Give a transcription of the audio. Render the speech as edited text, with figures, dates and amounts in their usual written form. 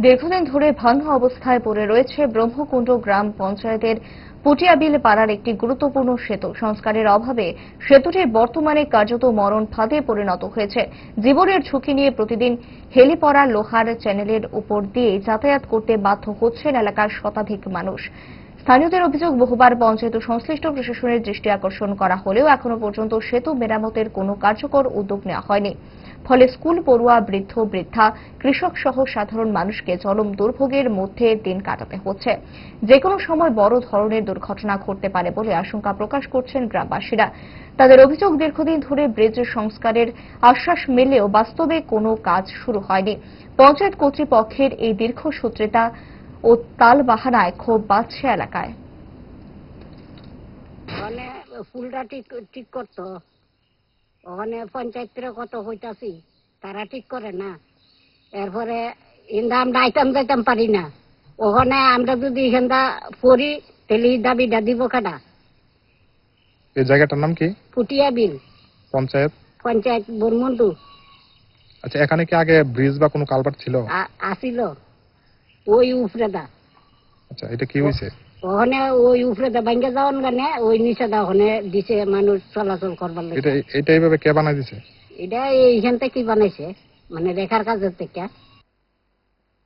দীর্ঘদিন ধরে ভাঙা অবস্থায় পড়ে রয়েছে ব্রহ্মকুণ্ড গ্রাম পঞ্চায়েতের পুটিয়াবিল পাড়ার একটি গুরুত্বপূর্ণ সেতু। সংস্কারের অভাবে সেতুটি বর্তমানে কার্যত মরণ ফাঁদে পরিণত হয়েছে। জীবনের ঝুঁকি নিয়ে প্রতিদিন হেলে পড়া লোহার চ্যানেলের উপর দিয়ে যাতায়াত করতে বাধ্য হচ্ছেন এলাকার শতাধিক মানুষ। স্থানীয়দের অভিযোগ, বহুবার পঞ্চায়েত ও সংশ্লিষ্ট প্রশাসনের দৃষ্টি আকর্ষণ করা হলেও এখনো পর্যন্ত সেতু মেরামতের কোনো কার্যকর উদ্যোগ নেওয়া হয়নি। ফলে স্কুল পড়ুয়া, বৃদ্ধ বৃদ্ধা, কৃষক সহ সাধারণ মানুষকে চরম দুর্ভোগের মধ্যে দিন কাটাতে হচ্ছে। যে কোনো সময় বড় ধরনের দুর্ঘটনা ঘটতে পারে বলে আশঙ্কা প্রকাশ করছেন গ্রামবাসীরা। তাদের অভিযোগ, দীর্ঘদিন ধরে ব্রিজ সংস্কারের আশ্বাস মিললেও বাস্তবে কোনো কাজ শুরু হয়নি। পঞ্চায়েত কর্তৃপক্ষের এই দীর্ঘসূত্রিতা ও তালবাহানায় ক্ষোভ বাড়ছে এলাকায়। ফুলটা ঠিক করতো, ওখানে পঞ্চায়েতের কত হইতাছি, তারা ঠিক করে না। এরপরে ইন্দা আমরা আইতাম যাইতাম পারি না। ওখানে আমরা যদি এখানটা পড়ি তাহলে দাবিটা দিব কাটা। এই জায়গাটার নাম কি? পুটিয়াবিল পঞ্চায়েত বনমন্ডু। আচ্ছা, এখানে কি আগে ব্রিজ বা কোনো কালভার্ট ছিল? আসিল ওই উপরেদা। আচ্ছা, এটা কি হয়েছে? ওখানে ওই উপরেদা ভাঙ্গে যাওয়ার গানে ওই নিচেদা ওখানে দিছে মানুষ চলাচল করবার লাগে। এটা এইভাবে কে বানাই দিছে? এটা এইখান থেকে বানাইছে, মানে রেখার কাজের থেকে।